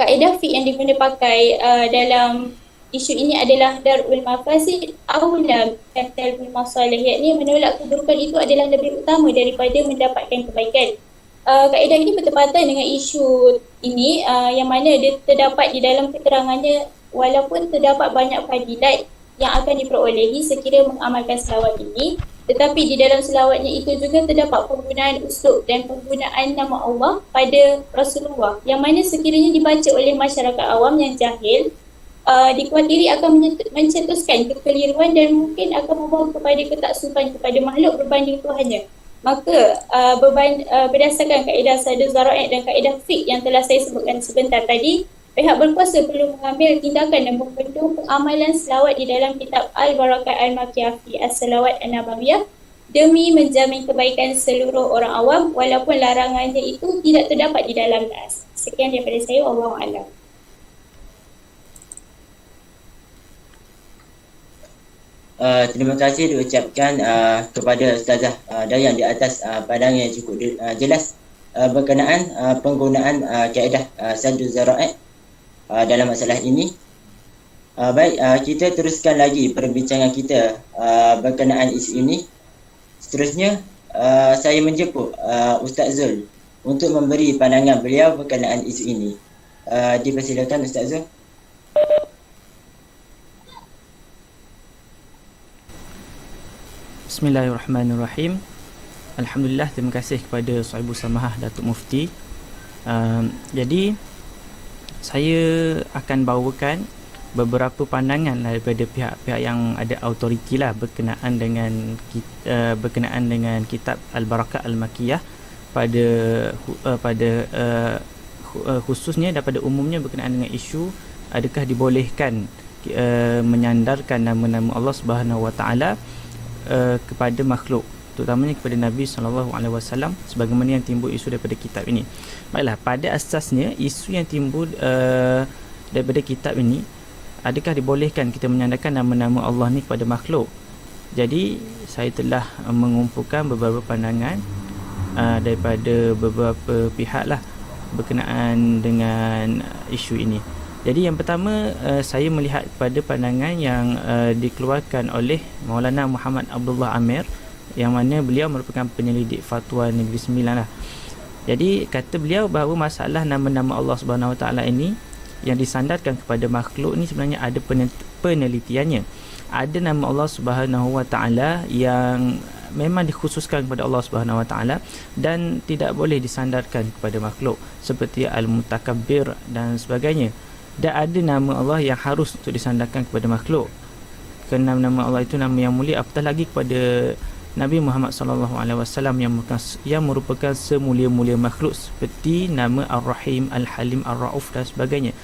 kaedah fiqh yang digunakan pakai dalam isu ini adalah darul mafasid aula katalul masalih, yakni menolak keburukan itu adalah lebih utama daripada mendapatkan kebaikan. Kaedah ini bertepatan dengan isu ini yang mana dia terdapat di dalam keterangannya, walaupun terdapat banyak fadilat yang akan diperolehi sekira mengamalkan selawat ini, tetapi di dalam selawatnya itu juga terdapat penggunaan uslub dan penggunaan nama Allah pada Rasulullah, yang mana sekiranya dibaca oleh masyarakat awam yang jahil, dikuatiri akan mencetuskan kekeliruan dan mungkin akan membawa kepada ketaksuban kepada makhluk berbanding Tuhannya. Maka berdasarkan kaedah sadar zara'i dan kaedah fiqh yang telah saya sebutkan sebentar tadi, pihak berkuasa perlu mengambil tindakan dan membentuk pengamalan selawat di dalam kitab Al-Barakat Al-Makiyah fi As-Salawat An-Nabawiyah demi menjamin kebaikan seluruh orang awam walaupun larangannya itu tidak terdapat di dalam nas. Sekian daripada saya, wallahu a'lam. Terima kasih diucapkan kepada Ustazah Dayang di atas pandangan yang cukup jelas berkenaan penggunaan kaedah saddu zara'i dalam masalah ini. Baik, kita teruskan lagi perbincangan kita berkenaan isu ini. Seterusnya, saya menjemput Ustaz Zul untuk memberi pandangan beliau berkenaan isu ini. Dipersilakan Ustaz Zul. Bismillahirrahmanirrahim. Alhamdulillah, terima kasih kepada Sahibu Samahah Datuk Mufti. Jadi saya akan bawakan beberapa pandangan daripada pihak-pihak yang ada autoriti lah berkenaan dengan kitab Al-Barakat Al-Makiyah khususnya daripada umumnya berkenaan dengan isu adakah dibolehkan menyandarkan nama-nama Allah Subhanahu Wa Taala kepada makhluk, terutamanya kepada Nabi SAW, sebagaimana yang timbul isu daripada kitab ini. Baiklah, pada asasnya isu yang timbul daripada kitab ini, adakah dibolehkan kita menyandarkan nama-nama Allah ni kepada makhluk? Jadi saya telah mengumpulkan beberapa pandangan daripada beberapa pihak lah berkenaan dengan isu ini. Jadi yang pertama, saya melihat pada pandangan yang dikeluarkan oleh Maulana Muhammad Abdullah Amir, yang mana beliau merupakan penyelidik fatwa Negeri Sembilan lah. Jadi kata beliau bahawa masalah nama-nama Allah Subhanahu Wa Taala ini yang disandarkan kepada makhluk ni sebenarnya ada penelitiannya. Ada nama Allah Subhanahu Wa Taala yang memang dikhususkan kepada Allah Subhanahu Wa Taala dan tidak boleh disandarkan kepada makhluk, seperti Al-Mutakabbir dan sebagainya. Dan ada nama Allah yang harus untuk disandarkan kepada makhluk, kerana nama Allah itu nama yang mulia, apatah lagi kepada Nabi Muhammad SAW yang merupakan semulia-mulia makhluk, seperti nama Ar-Rahim, Al-Halim, Ar-Rauf dan sebagainya.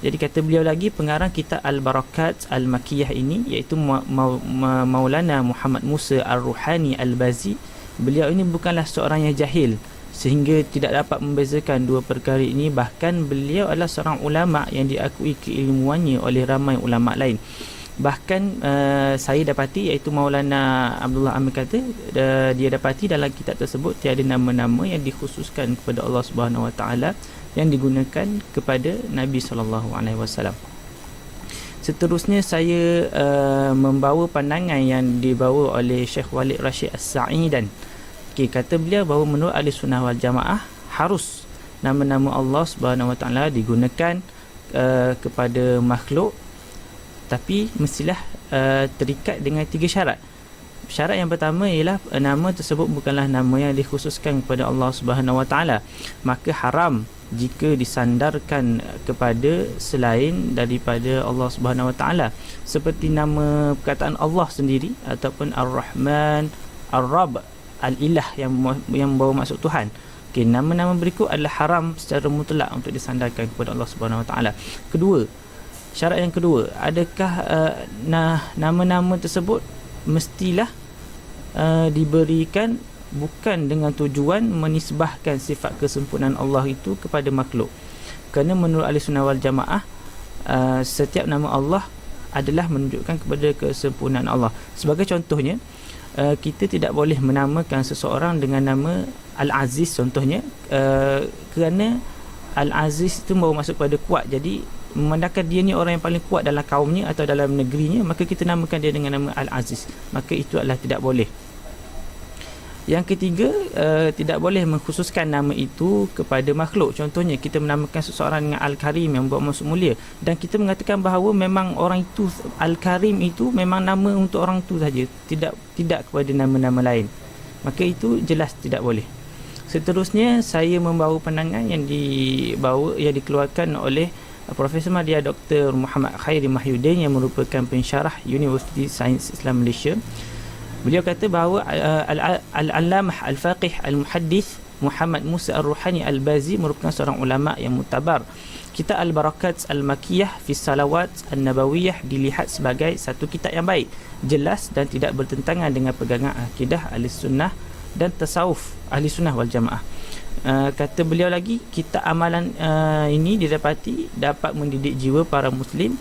Jadi kata beliau lagi, pengarang kitab Al-Barakat Al-Makiyah ini, iaitu Maulana Muhammad Musa Ar-Ruhani Al-Bazi, beliau ini bukanlah seorang yang jahil sehingga tidak dapat membezakan dua perkara ini. Bahkan beliau adalah seorang ulama yang diakui keilmuannya oleh ramai ulama lain. Bahkan saya dapati, iaitu Maulana Abdullah Amir kata, dia dapati dalam kitab tersebut tiada nama-nama yang dikhususkan kepada Allah Subhanahu Wa Taala yang digunakan kepada Nabi SAW. Seterusnya saya membawa pandangan yang dibawa oleh Syekh Walid Rashid As-Sa'idan. Kata beliau bahawa menurut Ahli Sunnah wal Jamaah harus nama-nama Allah Subhanahu Wa Taala digunakan kepada makhluk, tapi mestilah terikat dengan 3 syarat. Syarat yang pertama ialah nama tersebut bukanlah nama yang dikhususkan kepada Allah Subhanahu Wa Taala, maka haram jika disandarkan kepada selain daripada Allah Subhanahu Wa Taala, seperti nama perkataan Allah sendiri ataupun Ar-Rahman, Ar-Rabb, Al-Ilah yang membawa maksud Tuhan. Okey, nama-nama berikut adalah haram secara mutlak untuk disandarkan kepada Allah Subhanahu Wa Taala. Kedua, syarat yang kedua, adakah nama-nama tersebut mestilah diberikan bukan dengan tujuan menisbahkan sifat kesempurnaan Allah itu kepada makhluk. Kerana menurut Ahli Sunnah wal Jamaah, setiap nama Allah adalah menunjukkan kepada kesempurnaan Allah. Sebagai contohnya, kita tidak boleh menamakan seseorang dengan nama Al-Aziz contohnya, kerana Al-Aziz itu membawa maksud kepada kuat. Jadi memandangkan dia ni orang yang paling kuat dalam kaumnya atau dalam negerinya, maka kita namakan dia dengan nama Al-Aziz, maka itu adalah tidak boleh. Yang ketiga, tidak boleh mengkhususkan nama itu kepada makhluk. Contohnya kita menamakan seseorang dengan Al-Karim yang bermaksud maksud mulia, dan kita mengatakan bahawa memang orang itu Al-Karim itu memang nama untuk orang itu saja, tidak kepada nama-nama lain, maka itu jelas tidak boleh. Seterusnya, saya membawa pandangan yang dikeluarkan oleh Profesor Madya Dr. Muhammad Khairi Mahyudin yang merupakan pensyarah Universiti Sains Islam Malaysia. Beliau kata bahawa Al-Allamah Al-Faqih Al-Muhaddith Muhammad Musa Ar-Ruhani Al-Bazi merupakan seorang ulama yang mutabar. Kitab Al-Barakat Al-Makiyah fi Salawat An-Nabawiyah dilihat sebagai satu kitab yang baik, jelas dan tidak bertentangan dengan pegangan akidah Ahli-Sunnah dan tasawuf Ahli-Sunnah wal Jamaah. Kata beliau lagi, kitab amalan ini didapati dapat mendidik jiwa para muslim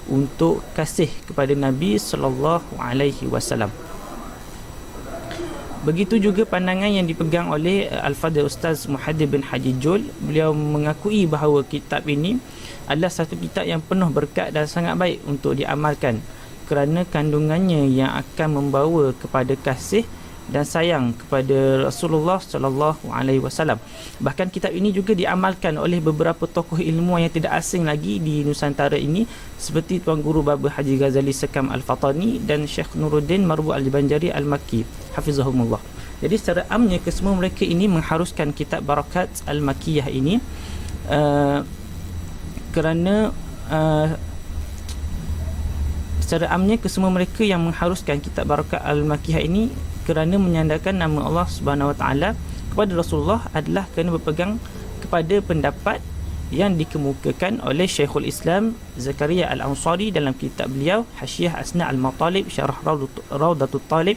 untuk kasih kepada Nabi sallallahu alaihi wasallam. Begitu juga pandangan yang dipegang oleh Al-Fadhil Ustaz Muhaddir bin Haji Jul. Beliau mengakui bahawa kitab ini adalah satu kitab yang penuh berkat dan sangat baik untuk diamalkan kerana kandungannya yang akan membawa kepada kasih dan sayang kepada Rasulullah sallallahu alaihi wasallam. Bahkan kitab ini juga diamalkan oleh beberapa tokoh ilmuwan yang tidak asing lagi di Nusantara ini, seperti Tuan Guru Baba Haji Ghazali Sekam Al-Fatani dan Syekh Nuruddin Marbu Al-Banjari Al-Makki hafizahumullah. Jadi secara amnya kesemua mereka ini mengharuskan kitab Barakat Al-Makiyah ini kerana secara amnya kesemua mereka yang mengharuskan kitab Barakat Al-Makiyah ini kerana menyandarkan nama Allah Subhanahu Wa Taala kepada Rasulullah adalah kerana berpegang kepada pendapat yang dikemukakan oleh Syekhul Islam Zakaria Al-Ansari dalam kitab beliau Hasyiah Asna Al-Matalib Syarah Raudatul Talib.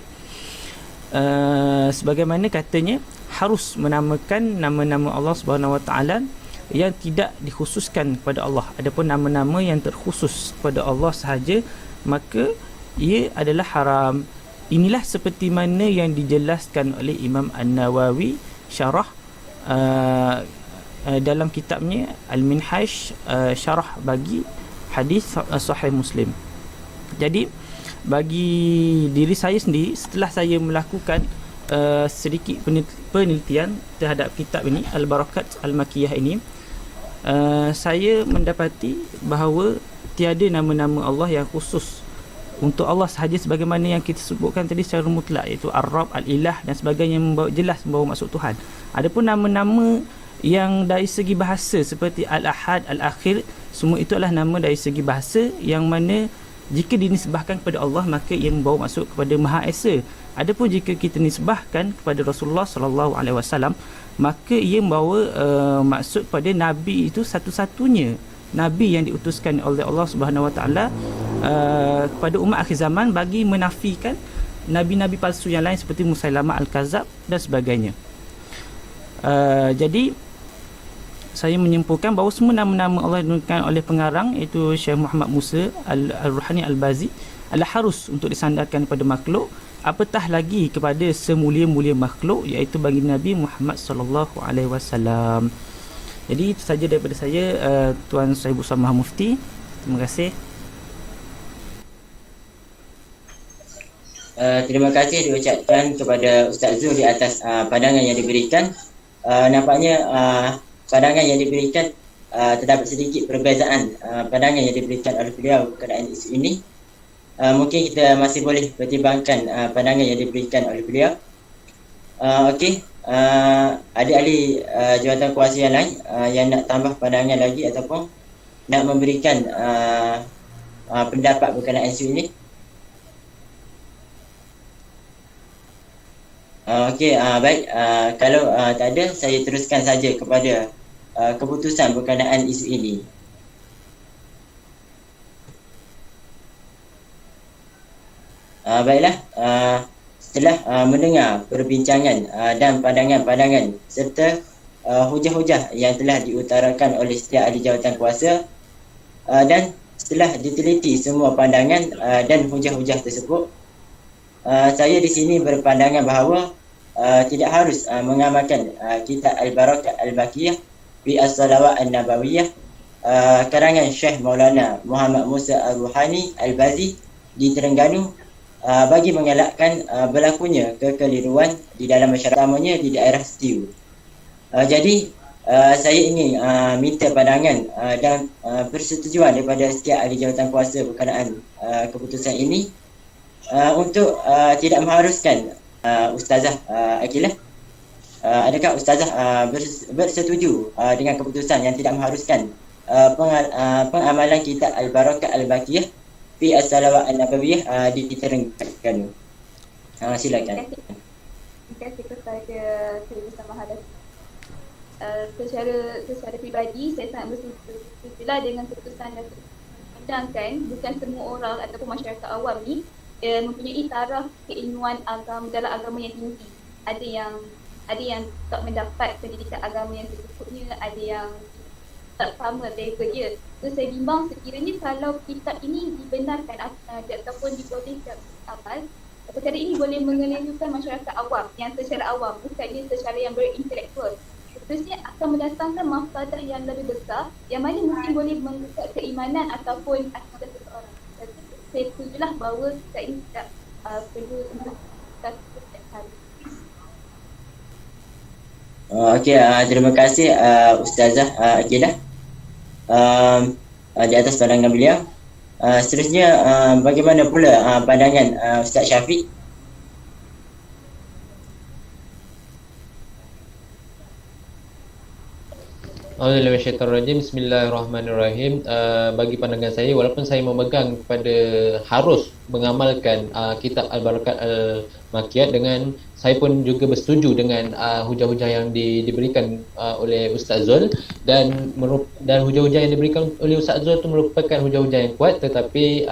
Sebagaimana katanya, harus menamakan nama-nama Allah Subhanahu Wa Taala yang tidak dikhususkan kepada Allah. Adapun nama-nama yang terkhusus kepada Allah sahaja, maka ia adalah haram. Inilah seperti mana yang dijelaskan oleh Imam An-Nawawi syarah dalam kitabnya Al-Minhaj, syarah bagi hadis Sahih Muslim. Jadi bagi diri saya sendiri, setelah saya melakukan sedikit penelitian terhadap kitab ini Al-Barakat Al-Makiyah ini, saya mendapati bahawa tiada nama-nama Allah yang khusus untuk Allah sahaja sebagaimana yang kita sebutkan tadi secara mutlak, iaitu Ar-Rabb, Al-Ilah dan sebagainya, jelas membawa maksud Tuhan. Adapun nama-nama yang dari segi bahasa seperti Al-Ahad, Al-Akhir, semua itu adalah nama dari segi bahasa yang mana jika dinisbahkan kepada Allah maka ia membawa maksud kepada Maha Esa. Adapun jika kita nisbahkan kepada Rasulullah sallallahu alaihi wasallam, maka ia membawa maksud kepada Nabi itu satu-satunya Nabi yang diutuskan oleh Allah Subhanahu Wa Taala kepada umat akhir zaman, bagi menafikan nabi-nabi palsu yang lain seperti Musailamah Al-Kazab dan sebagainya. Jadi saya menyimpulkan bahawa semua nama-nama Allah dinukilkan oleh pengarang iaitu Syekh Muhammad Musa Al-Ruhani Al-Bazi adalah harus untuk disandarkan kepada makhluk, apatah lagi kepada semulia-mulia makhluk iaitu bagi Nabi Muhammad sallallahu alaihi wasallam. Jadi itu saja daripada saya, Tuan Sahibu Samah Mufti. Terima kasih. Terima kasih diucapkan kepada Ustaz Zul di atas pandangan yang diberikan. Nampaknya pandangan yang diberikan terdapat sedikit perbezaan pandangan yang diberikan oleh beliau berkenaan isu ini. Mungkin kita masih boleh pertimbangkan pandangan yang diberikan oleh beliau. Okey. Adik-adik jawatan kuasa yang lain yang nak tambah pandangan lagi ataupun nak memberikan pendapat berkenaan isu ini. Okey, baik. Kalau tak ada, saya teruskan saja kepada keputusan berkenaan isu ini. Baiklah. Setelah mendengar perbincangan dan pandangan-pandangan serta hujah-hujah yang telah diutarakan oleh setiap ahli jawatan kuasa, dan setelah diteliti semua pandangan dan hujah-hujah tersebut, saya di sini berpandangan bahawa tidak harus mengamalkan kitab Al-Barakat Al-Makiyah fi As-Salawat An-Nabawiyah karangan Syekh Maulana Muhammad Musa Al-Ruhani Al-Bazi di Terengganu bagi mengelakkan berlakunya kekeliruan di dalam masyarakat, utamanya di daerah Setiu. Jadi saya ingin minta pandangan dan persetujuan daripada setiap ahli jawatan kuasa berkenaan keputusan ini untuk tidak mengharuskan Ustazah Akilah. Adakah Ustazah bersetuju dengan keputusan yang tidak mengharuskan pengamalan kitab Al-Barakah Al-Baqiyah fi As-Salawat An-Nabawiyah di Terengganu? Silakan. Terima kasih kepada Cikgu Samaha. Secara pribadi saya sangat bersetuju dengan keputusan dan memandangkan bukan semua orang ataupun masyarakat awam ni mempunyai taraf keilmuan agama dalam agama yang tinggi. Ada yang tak mendapat pendidikan agama yang secukupnya, ada yang tak sama level dia. So saya bimbang sekiranya kalau kitab ini dibenarkan ataupun dibolehkan amal, perkara ini boleh mengelirukan masyarakat awam yang secara awam, bukannya secara yang berintelektual. Seterusnya akan mendatangkan mafsadah yang lebih besar yang mana mungkin boleh mengubah keimanan ataupun akidah seseorang. Jadi saya setujulah bahawa kitab ini tidak perlu untuk kita setiap hari. Okey, terima kasih Ustazah Akilah di atas pandangan beliau. Seterusnya bagaimana pula pandangan Ustaz Syafiq? A'udzubillahi Bismillahirrahmanirrahim. Bagi pandangan saya, walaupun saya memegang kepada harus mengamalkan kitab Al-Barakat Al-Makiyat, dengan saya pun juga bersetuju dengan hujah-hujah yang diberikan oleh Ustaz Zul, dan hujah-hujah yang diberikan oleh Ustaz Zul itu merupakan hujah-hujah yang kuat. Tetapi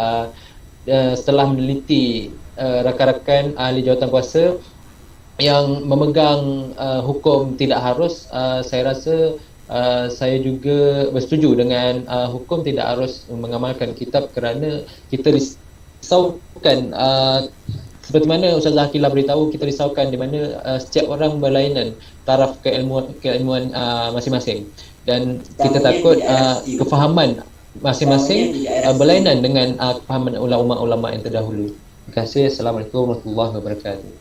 setelah meneliti rakan-rakan ahli jawatan kuasa yang memegang hukum tidak harus, saya rasa saya juga bersetuju dengan hukum tidak harus mengamalkan kitab, kerana kita risaukan seperti mana Ustazah Akilah beritahu, kita risaukan di mana setiap orang berlainan taraf keilmuan masing-masing, dan kita takut kefahaman masing-masing berlainan dengan kefahaman ulama-ulama yang terdahulu. Terima kasih. Assalamualaikum warahmatullahi wabarakatuh.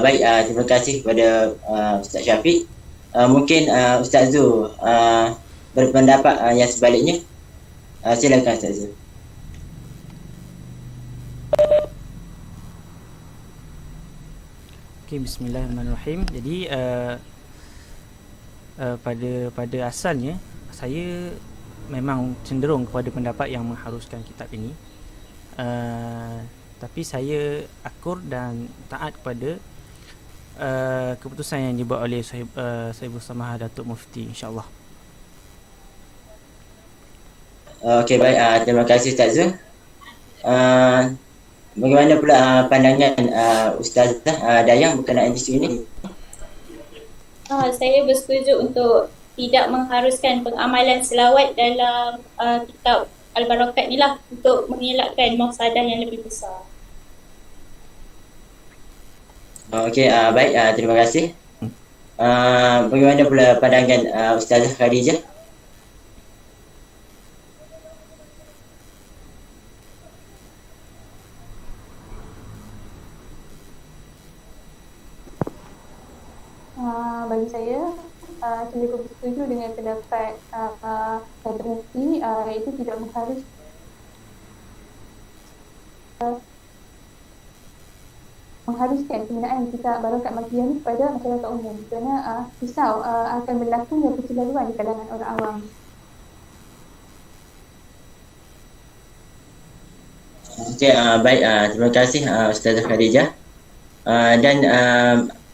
Baik, terima kasih kepada Ustaz Syafiq. Mungkin Ustaz Zul berpendapat yang sebaliknya. Silakan Ustaz Zul. Okay, bismillahirrahmanirrahim. Jadi pada asalnya saya memang cenderung kepada pendapat yang mengharuskan kitab ini. Tapi saya akur dan taat kepada keputusan yang dibuat oleh Sahibul Samaha Datuk Mufti, insya-Allah. Okey, baik, terima kasih Ustaz Zul. Bagaimana pula pandangan Ustazah Dayang berkenaan isu ini? Saya bersetuju untuk tidak mengharuskan pengamalan selawat dalam kitab Al-Barakat ni lah, untuk mengelakkan mafsadah yang lebih besar. Okey, baik, terima kasih. Bagaimana pula pandangan Ustazah Khadijah? Bagi saya, saya juga bersetuju dengan pendapat Datuk Mufti, iaitu tidak mengharuskan penggunaan kitab Barakat Makiyah ini kepada masyarakat umum, kerana risau akan berlakunya kecelaruan di kalangan orang awam. Okey, baik, terima kasih Ustazah Khadijah. Dan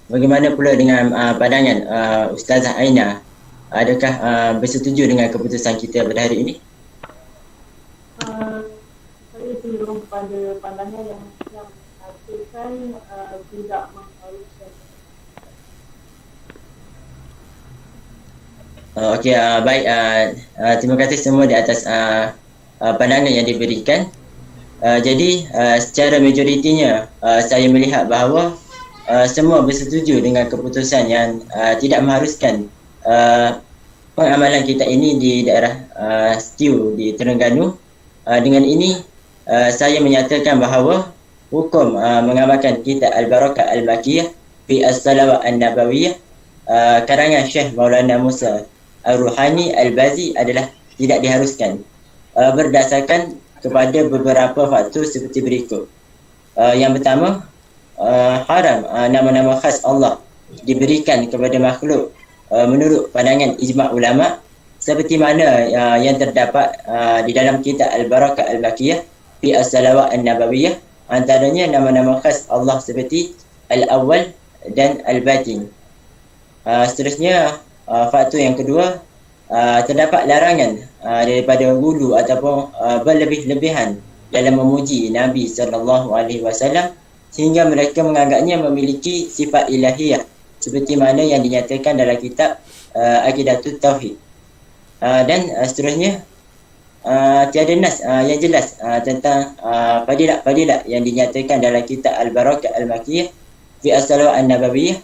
bagaimana pula dengan pandangan Ustazah Aina? Adakah bersetuju dengan keputusan kita pada hari ini? Saya cenderung kepada pandangan yang mengatakan tidak mengharuskan. Okey, baik, terima kasih semua di atas pandangan yang diberikan. Jadi secara majoritinya saya melihat bahawa semua bersetuju dengan keputusan yang tidak mengharuskan pengamalan kita ini di daerah Stiu di Terengganu. Dengan ini saya menyatakan bahawa hukum mengamalkan kitab Al-Barakah Al-Makiyah fi As-Salawat An-Nabawiyah karangan Syekh Maulana Musa Ar-Ruhani Al-Bazi adalah tidak diharuskan berdasarkan kepada beberapa faktor seperti berikut. Yang pertama, haram nama-nama khas Allah diberikan kepada makhluk menurut pandangan ijma' ulama seperti mana yang terdapat di dalam kitab Al-Barakah Al-Makiyah fi As-Salawat An-Nabawiyah, antaranya nama-nama khas Allah seperti Al-Awwal dan Al-Batin. Seterusnya, faktor yang kedua, terdapat larangan daripada gulu ataupun berlebih-lebihan dalam memuji Nabi SAW sehingga mereka menganggapnya memiliki sifat ilahiyah seperti mana yang dinyatakan dalam kitab Aqidatut Tauhid. Dan seterusnya, tiada nas yang jelas tentang fadilat-fadilat yang dinyatakan dalam kitab Al-Barakah Al-Makiyah fi As-Salawat An-Nabawiyah,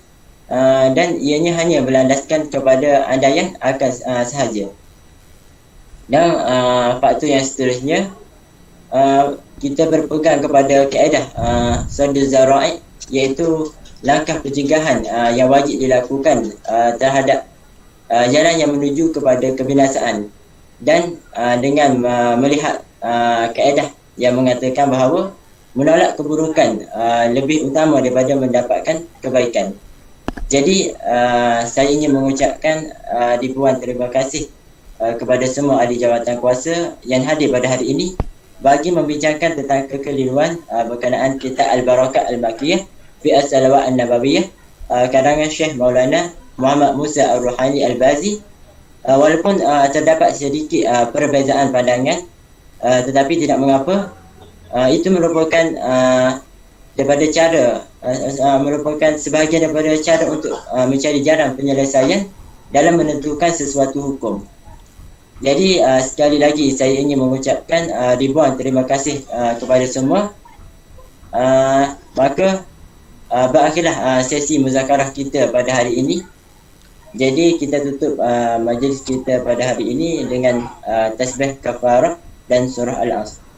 dan ianya hanya berlandaskan kepada andaian akan sahaja. Dan faktor yang seterusnya, kita berpegang kepada kaedah Saddu Zara'i, iaitu langkah pencegahan yang wajib dilakukan terhadap jalan yang menuju kepada kebinasaan, dan dengan melihat kaedah yang mengatakan bahawa menolak keburukan lebih utama daripada mendapatkan kebaikan. Jadi saya ingin mengucapkan ribuan terima kasih kepada semua ahli jawatan kuasa yang hadir pada hari ini bagi membincangkan tentang kekeliruan berkenaan kitab Al-Barakah Al-Makiyah fi As-Salawat An-Nabawiyah karangan Syekh Maulana Muhammad Musa Ar-Ruhani Al-Bazi. Walaupun terdapat sedikit perbezaan pandangan, tetapi tidak mengapa. Itu merupakan daripada cara merupakan sebahagian daripada cara untuk mencari jalan penyelesaian dalam menentukan sesuatu hukum. Jadi sekali lagi saya ingin mengucapkan ribuan terima kasih kepada semua. Maka berakhirlah sesi muzakarah kita pada hari ini. Jadi kita tutup majlis kita pada hari ini dengan tasbih kafarah dan surah Al-Asr.